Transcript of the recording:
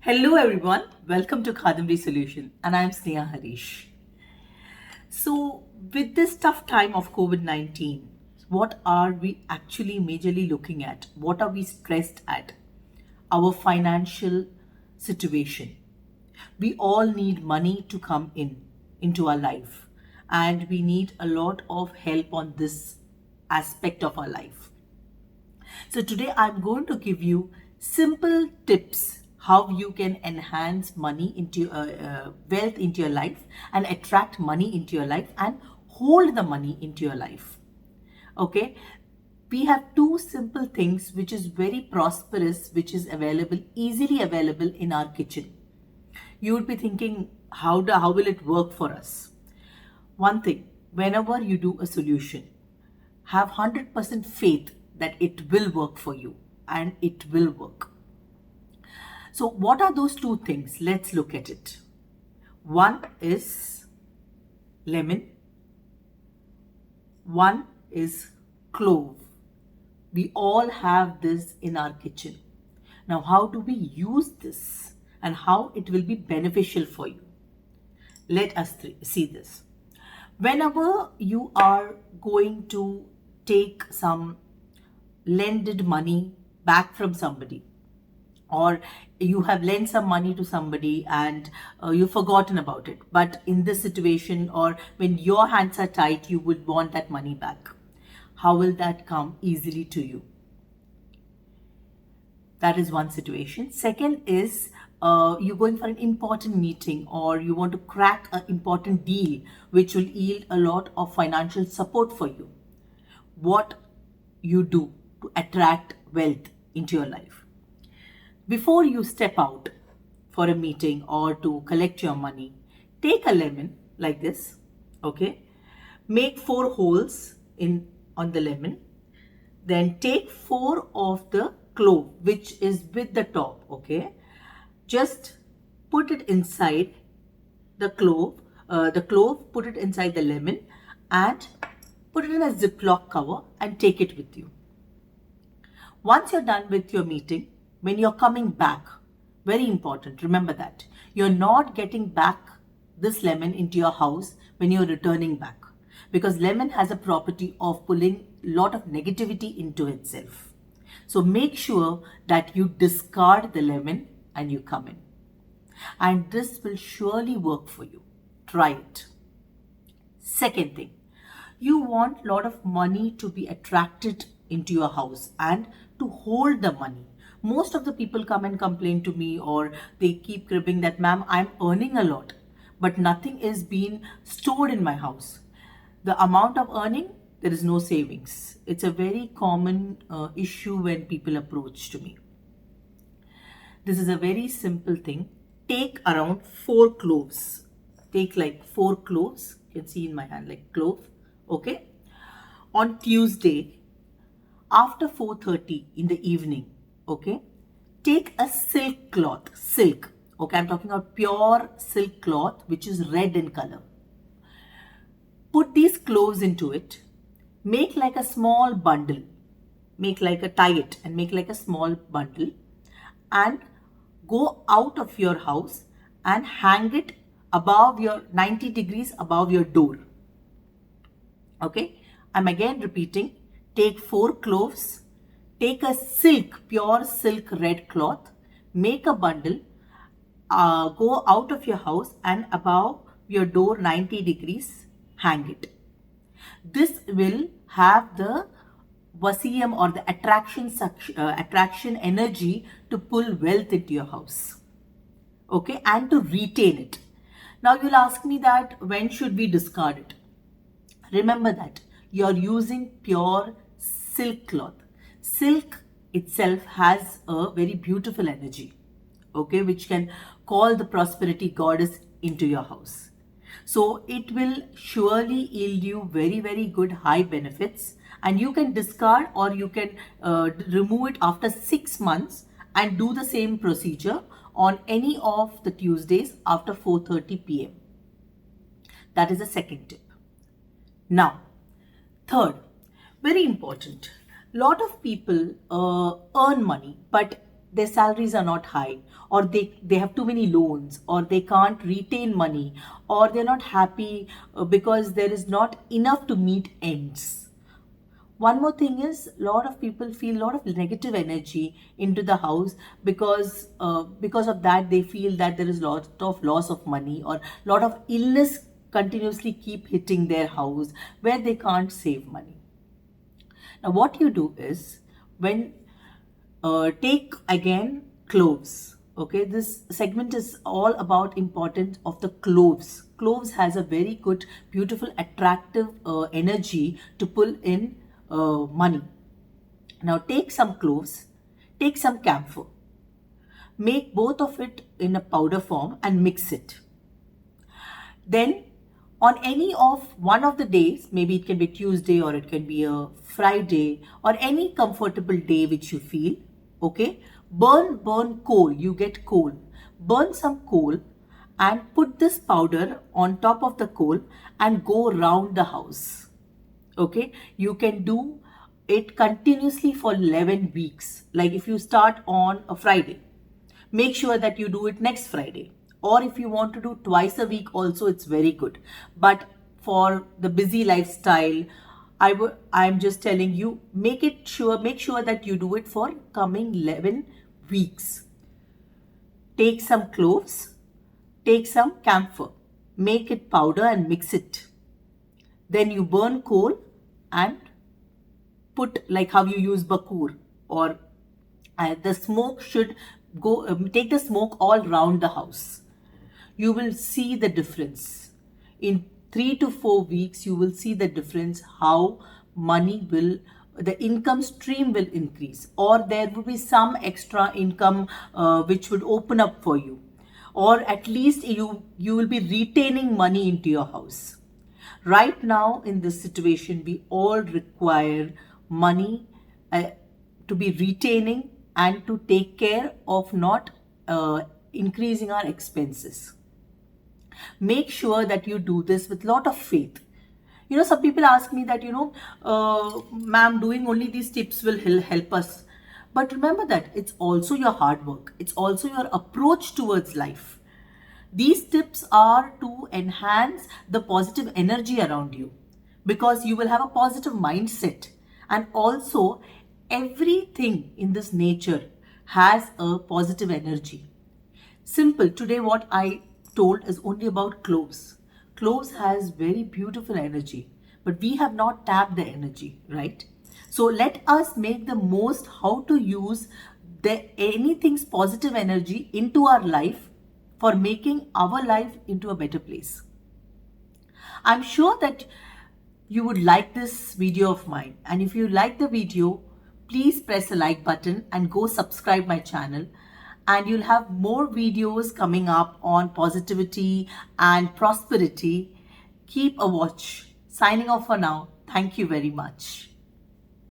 Hello everyone, welcome to Kadambari Solution and I am Sneha Harish. So with this tough time of COVID-19, what are we actually majorly looking at? What are we stressed at? Our financial situation. We all need money to come into our life and we need a lot of help on this aspect of our life. So today I'm going to give you simple tips how you can enhance money into wealth into your life and attract money into your life and hold the money into your life. Okay, we have two simple things which is very prosperous, which is available, easily available in our kitchen. You would be thinking, how will it work for us? One thing, whenever you do a solution, have 100% faith that it will work for you and it will work. So what are those two things? Let's look at it. One is lemon. One is clove. We all have this in our kitchen. Now, how do we use this and how it will be beneficial for you? Let us see this. Whenever you are going to take some lended money back from somebody, or you have lent some money to somebody and you've forgotten about it, but in this situation or when your hands are tight, you would want that money back. How will that come easily to you? That is one situation. Second is you're going for an important meeting or you want to crack an important deal which will yield a lot of financial support for you. What you do to attract wealth into your life. Before you step out for a meeting or to collect your money, take a lemon like this, okay? Make 4 holes on the lemon. Then take 4 of the clove, which is with the top, okay? Just put it inside the clove, put it inside the lemon and put it in a Ziploc cover and take it with you. Once you're done with your meeting, when you're coming back, very important, remember that you're not getting back this lemon into your house when you're returning back, because lemon has a property of pulling a lot of negativity into itself. So make sure that you discard the lemon and you come in. And this will surely work for you. Try it. Second thing, you want a lot of money to be attracted into your house and to hold the money. Most of the people come and complain to me or they keep cribbing that, ma'am, I'm earning a lot, but nothing is being stored in my house. The amount of earning, there is no savings. It's a very common issue when people approach to me. This is a very simple thing. Take around 4 cloves. Take like 4 cloves. You can see in my hand like clove. Okay. On Tuesday, after 4:30 in the evening, okay, take a silk cloth. Silk. Okay, I'm talking about pure silk cloth, which is red in color. Put these cloves into it. Make like a small bundle. Tie it and make like a small bundle. And go out of your house and hang it above your 90 degrees above your door. Okay, I'm again repeating. Take 4 cloves, take a pure silk red cloth, make a bundle, go out of your house and above your door 90 degrees, hang it. This will have the Vasiyam or the attraction energy to pull wealth into your house. Okay, and to retain it. Now you'll ask me that when should we discard it? Remember that you're using pure silk cloth. Silk itself has a very beautiful energy, okay, which can call the prosperity goddess into your house. So it will surely yield you very, very good high benefits, and you can discard or you can remove it after 6 months and do the same procedure on any of the Tuesdays after 4:30 p.m. That is the second tip. Now, third, very important. Lot of people earn money, but their salaries are not high, or they have too many loans, or they can't retain money, or they're not happy because there is not enough to meet ends. One more thing is, a lot of people feel a lot of negative energy into the house because of that they feel that there is lot of loss of money, or lot of illness continuously keep hitting their house where they can't save money. Now what you do is, when take again cloves. Okay, this segment is all about importance of the cloves. Cloves has a very good, beautiful, attractive energy to pull in money. Now take some cloves, take some camphor, make both of it in a powder form and mix it. Then on any of one of the days, maybe it can be Tuesday or it can be a Friday or any comfortable day which you feel, okay, burn coal. You get coal, burn some coal and put this powder on top of the coal and go round the house. Okay, you can do it continuously for 11 weeks. Like if you start on a Friday, make sure that you do it next Friday. Or if you want to do twice a week also, it's very good. But for the busy lifestyle, I'm just telling you, make sure that you do it for coming 11 weeks. Take some cloves, take some camphor, make it powder and mix it. Then you burn coal and put, like how you use bakur, or the smoke should go, take the smoke all round the house. You will see the difference. In 3 to 4 weeks, you will see the difference, how money will, the income stream will increase, or there will be some extra income which would open up for you, or at least you will be retaining money into your house. Right now in this situation, we all require money to be retaining and to take care of not increasing our expenses. Make sure that you do this with a lot of faith. You know, some people ask me that, ma'am, doing only these tips will help us. But remember that it's also your hard work. It's also your approach towards life. These tips are to enhance the positive energy around you, because you will have a positive mindset. And also, everything in this nature has a positive energy. Simple. Today what I told is only about cloves. Cloves has very beautiful energy, but we have not tapped the energy, right? So let us make the most how to use anything's positive energy into our life for making our life into a better place. I'm sure that you would like this video of mine, and if you like the video, please press the like button and go subscribe my channel, and you'll have more videos coming up on positivity and prosperity. Keep a watch. Signing off for now. Thank you very much.